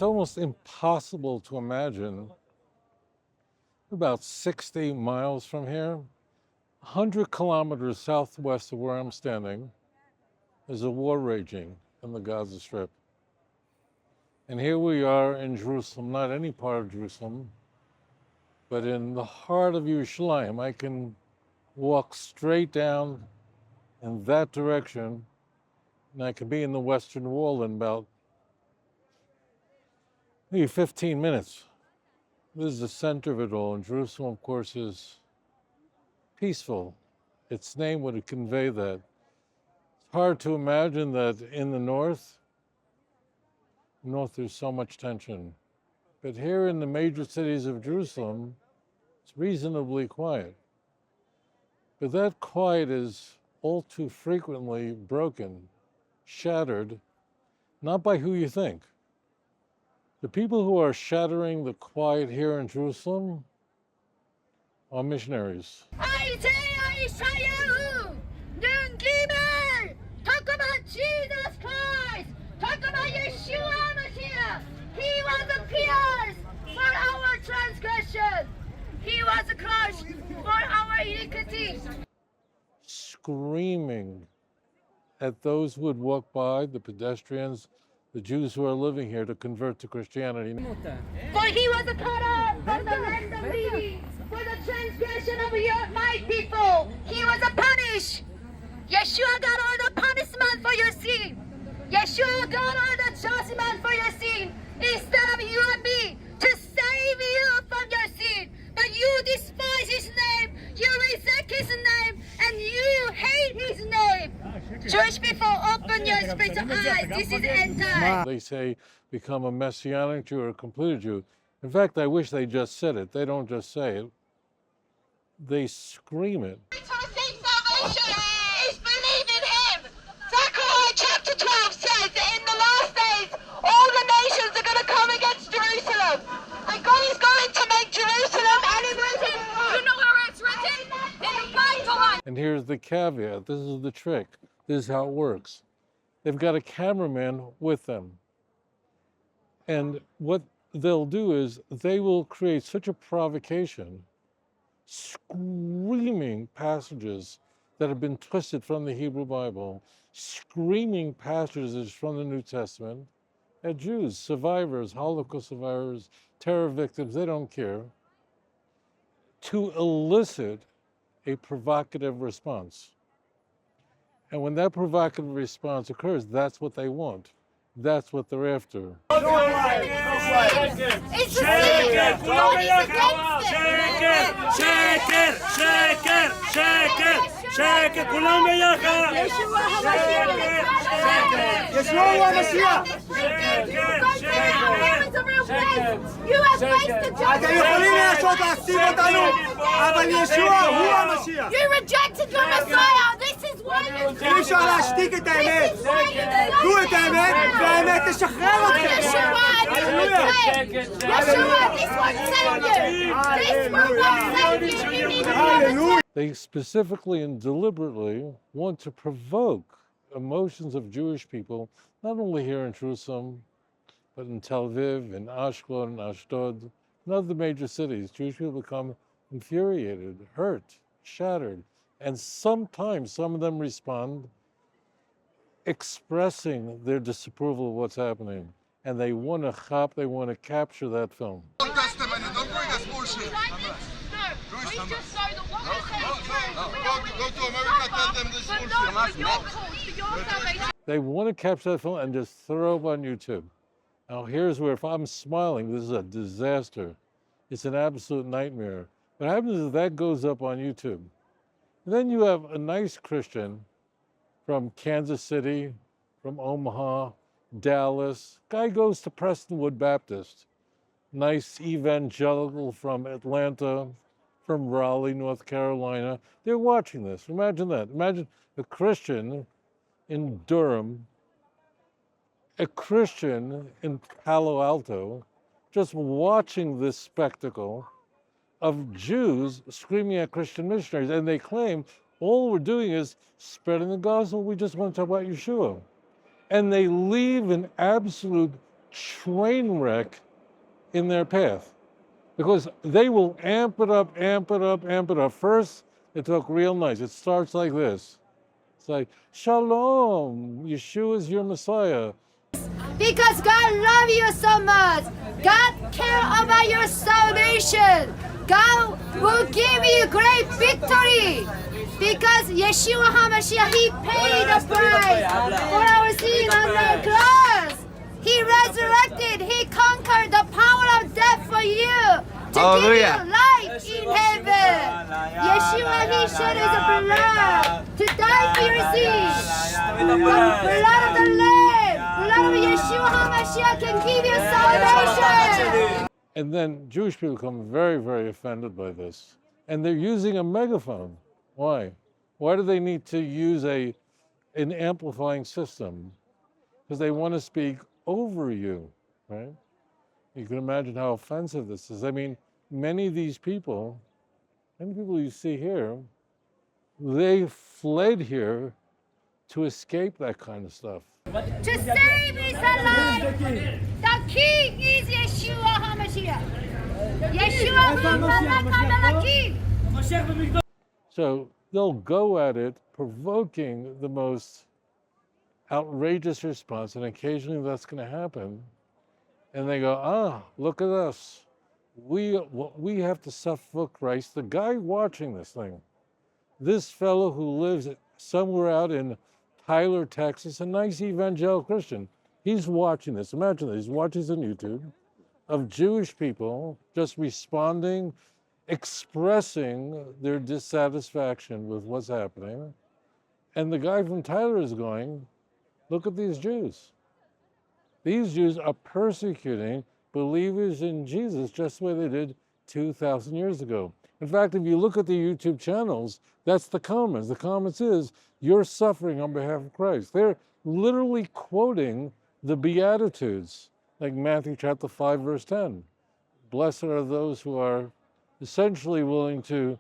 It's almost impossible to imagine. About 60 miles from here, 100 kilometers southwest of where I'm standing, is a war raging in the Gaza Strip. And here we are in Jerusalem, not any part of Jerusalem, but in the heart of Yerushalayim. I can walk straight down in that direction, and I can be in the Western Wall in about maybe 15 minutes. This is the center of it all, and Jerusalem, of course, is peaceful. Its name would convey that. It's hard to imagine that in the north there's so much tension. But here in the major cities of Jerusalem, it's reasonably quiet. But that quiet is all too frequently broken, shattered, not by who you think. The people who are shattering the quiet here in Jerusalem are missionaries. Talk about Jesus Christ. Talk about Yeshua Mashiach. He was pierced for our transgression. He was crushed for our iniquity. Screaming at those who would walk by, the pedestrians, the Jews who are living here, to convert to Christianity. For he was cut off from the land of living for the transgression of my people. He was punished. Yeshua got all the punishment for your sin. Yeshua got all the judgment for your sin instead of you and me to save you from your sin. But you despise his name, you reject his name, and you hate his name. Jewish people, open your spiritual eyes. This is end time. They say become a Messianic Jew or a completed Jew. In fact, I wish they just said it. They don't just say it. They scream it. And here's the caveat. This is the trick. This is how it works. They've got a cameraman with them. And what they'll do is they will create such a provocation, screaming passages that have been twisted from the Hebrew Bible, screaming passages from the New Testament at Jews, survivors, Holocaust survivors, terror victims, they don't care, to elicit a provocative response. And when that provocative response occurs, that's what they want. That's what they're after. It's You rejected your Messiah. This is why you're They specifically and deliberately want to provoke emotions of Jewish people, not only here in Jerusalem, but in Tel Aviv, in Ashkelon, in Ashdod, in other major cities. Jewish people become infuriated, hurt, shattered, and sometimes some of them respond expressing their disapproval of what's happening. And they want to they want to capture that film. Old Testament, don't bring us bullshit. Go to America, tell them this bullshit. They want to capture that film and just throw it on YouTube. Now here's where, if I'm smiling, this is a disaster. It's an absolute nightmare. What happens is that goes up on YouTube. And then you have a nice Christian from Kansas City, from Omaha, Dallas. Guy goes to Prestonwood Baptist. Nice evangelical from Atlanta, from Raleigh, North Carolina. They're watching this. Imagine that. Imagine a Christian in Durham, a Christian in Palo Alto, just watching this spectacle of Jews screaming at Christian missionaries. And they claim all we're doing is spreading the gospel. We just want to talk about Yeshua. And they leave in absolute train wreck in their path, because they will amp it up, amp it up, amp it up. First, they talk real nice. It starts like this. It's like, Shalom, Yeshua is your Messiah. Because God loves you so much. God cares about your salvation. God will give you great victory. Because Yeshua HaMashiach, He paid the price for our sin on the cross. He resurrected. He conquered the power of death for you. To give you life in heaven. Yeshua, He shed His blood to die for your sins. The blood of the Lamb, blood of Yeshua HaMashiach can give you salvation. And then Jewish people become very, very offended by this. And they're using a megaphone. Why? Why do they need to use an amplifying system? Because they want to speak over you, right? You can imagine how offensive this is. I mean, many of these people, many people you see here, they fled here to escape that kind of stuff. To save His life, the King is Yeshua HaMashiach. Yeshua is the King. So they'll go at it, provoking the most outrageous response, and occasionally that's going to happen. And they go, look at us. We have to suffer for Christ. The guy watching this thing, this fellow who lives somewhere out in Tyler, Texas, a nice evangelical Christian, he's watching this. Imagine this. He's watching this on YouTube of Jewish people just responding, expressing their dissatisfaction with what's happening. And the guy from Tyler is going, look at these Jews. These Jews are persecuting believers in Jesus just the way they did 2,000 years ago. In fact, if you look at the YouTube channels, that's the comments. The comments is, you're suffering on behalf of Christ. They're literally quoting the Beatitudes, like Matthew chapter 5, verse 10. Blessed are those who are essentially willing to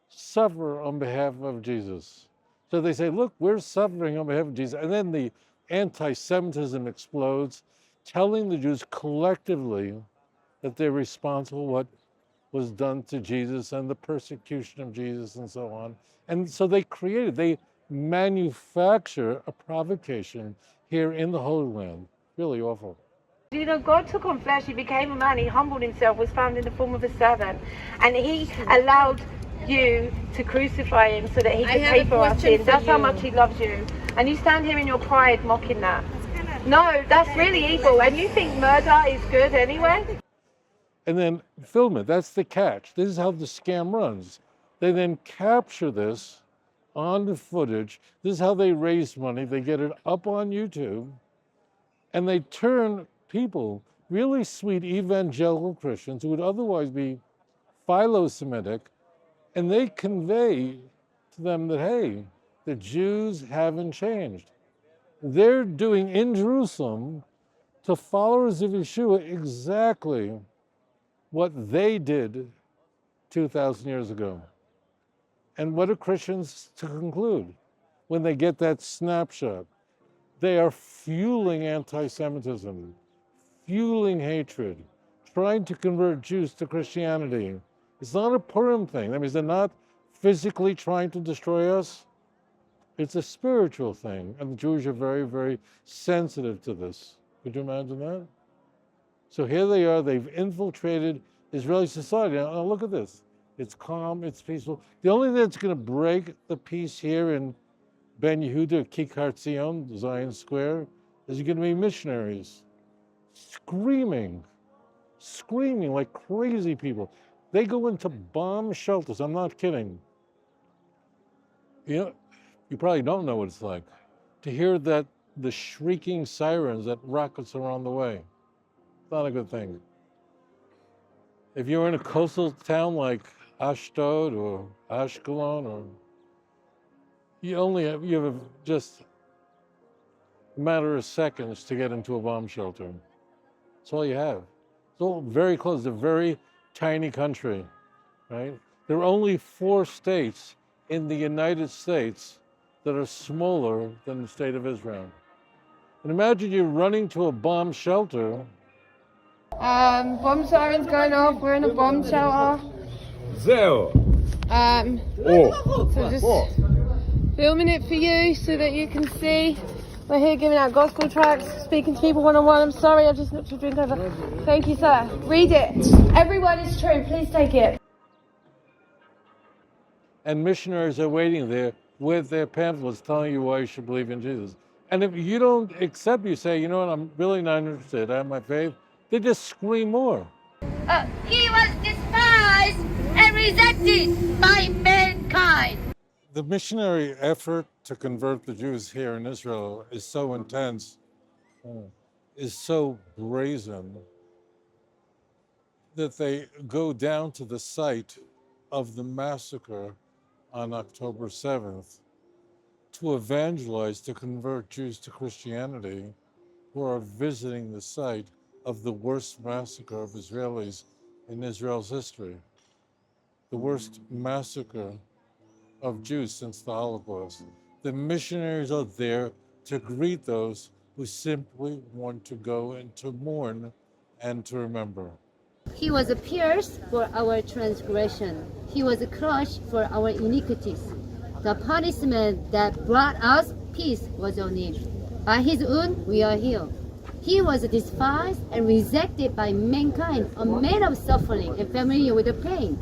suffer on behalf of Jesus. So they say, look, we're suffering on behalf of Jesus. And then the anti-Semitism explodes, telling the Jews collectively that they're responsible for what was done to Jesus and the persecution of Jesus and so on. And so they manufacture a provocation here in the Holy Land. Really awful. You know, God took on flesh, He became a man, He humbled Himself, was found in the form of a servant, and He allowed you to crucify Him so that He could pay for our sins. That's how much He loves you. And you stand here in your pride mocking that. No, that's really evil. And you think murder is good anyway? And then film it. That's the catch. This is how the scam runs. They then capture this on the footage. This is how they raise money. They get it up on YouTube, and they turn people, really sweet evangelical Christians who would otherwise be philo-Semitic, and they convey to them that, hey, the Jews haven't changed. They're doing in Jerusalem to followers of Yeshua exactly what they did 2,000 years ago. And what are Christians to conclude when they get that snapshot? They are fueling anti-Semitism, fueling hatred, trying to convert Jews to Christianity. It's not a Purim thing. That means they're not physically trying to destroy us. It's a spiritual thing. And the Jews are very, very sensitive to this. Could you imagine that? So here they are. They've infiltrated Israeli society. Now look at this. It's calm. It's peaceful. The only thing that's going to break the peace here in Ben Yehuda, Kikar Zion, Zion Square, is going to be missionaries screaming like crazy people. They go into bomb shelters. I'm not kidding. You know, you probably don't know what it's like to hear that the shrieking sirens that rockets are on the way. It's not a good thing. If you're in a coastal town like Ashdod or Ashkelon, or you have just a matter of seconds to get into a bomb shelter. That's all you have. It's all very close. It's a very tiny country, right? There are only 4 states in the United States that are smaller than the state of Israel. And imagine you running to a bomb shelter. Bomb sirens going off. We're in a bomb shelter. Zero. So just filming it for you so that you can see. We're here giving out gospel tracts, speaking to people one-on-one. I'm sorry, I've just knocked your drink over. Thank you, sir. Read it. Every word is true. Please take it. And missionaries are waiting there with their pamphlets telling you why you should believe in Jesus. And if you don't accept, you say, you know what, I'm really not interested, I have my faith, they just scream more. He was despised and rejected by mankind. The missionary effort to convert the Jews here in Israel is so intense, is so brazen, that they go down to the site of the massacre on October 7th to evangelize, to convert Jews to Christianity who are visiting the site of the worst massacre of Israelis in Israel's history, the worst massacre of Jews since the Holocaust. The missionaries are there to greet those who simply want to go and to mourn and to remember. He was pierced for our transgression. He was crushed for our iniquities. The punishment that brought us peace was on him. By his wound we are healed. He was despised and rejected by mankind, a man of suffering and familiar with the pain.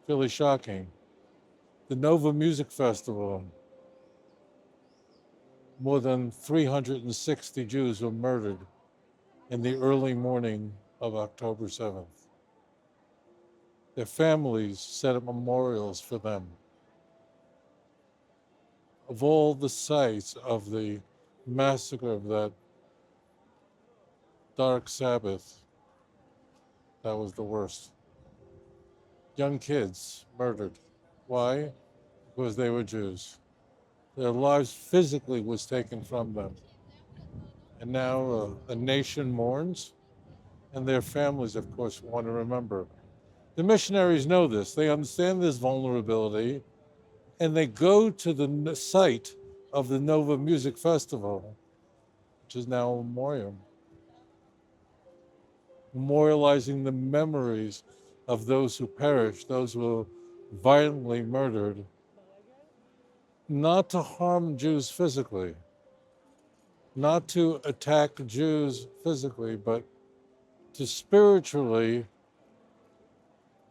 Really shocking. The Nova Music Festival, more than 360 Jews were murdered in the early morning of October 7th. Their families set up memorials for them. Of all the sites of the massacre of that dark Sabbath, that was the worst. Young kids murdered. Why? Because they were Jews. Their lives physically was taken from them. And now a nation mourns, and their families, of course, want to remember. The missionaries know this. They understand this vulnerability, and they go to the site of the Nova Music Festival, which is now a memorial, memorializing the memories of those who perished, those who were violently murdered, not to harm Jews physically, not to attack Jews physically, but to spiritually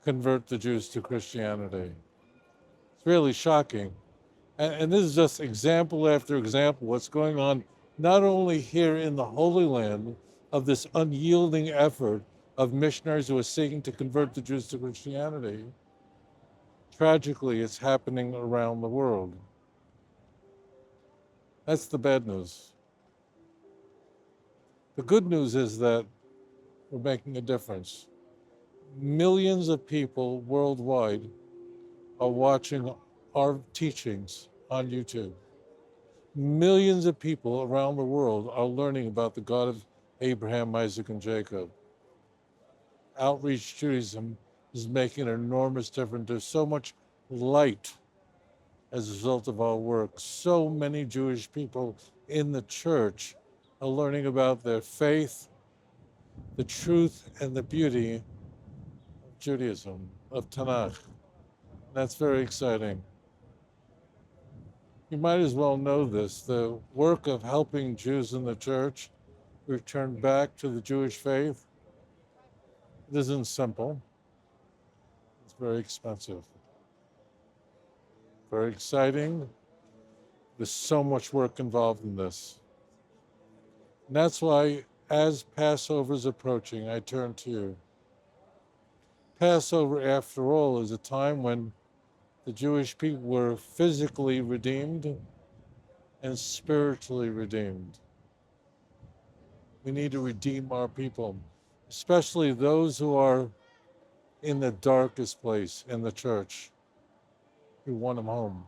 convert the Jews to Christianity. It's really shocking. And this is just example after example what's going on not only here in the Holy Land of this unyielding effort of missionaries who are seeking to convert the Jews to Christianity. Tragically, it's happening around the world. That's the bad news. The good news is that we're making a difference. Millions of people worldwide are watching our teachings on YouTube. Millions of people around the world are learning about the God of Abraham, Isaac, and Jacob. Outreach Judaism is making an enormous difference. There's so much light as a result of our work. So many Jewish people in the church are learning about their faith, the truth, and the beauty of Judaism, of Tanakh. That's very exciting. You might as well know this. The work of helping Jews in the church return back to the Jewish faith, it isn't simple. It's very expensive. Very exciting. There's so much work involved in this. And that's why, as Passover is approaching, I turn to you. Passover, after all, is a time when the Jewish people were physically redeemed and spiritually redeemed. We need to redeem our people, especially those who are in the darkest place in the church. We want them home,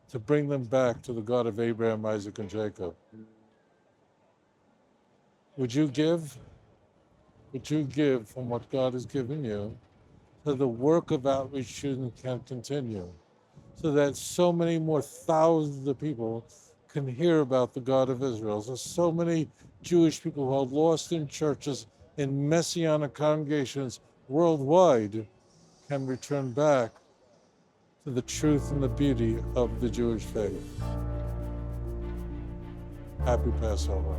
to bring them back to the God of Abraham, Isaac, and Jacob. Would you give? Would you give from what God has given you so the work of outreach can continue, so that so many more thousands of people can hear about the God of Israel. There's so many Jewish people who are lost in churches, in Messianic congregations worldwide, can return back to the truth and the beauty of the Jewish faith. Happy Passover.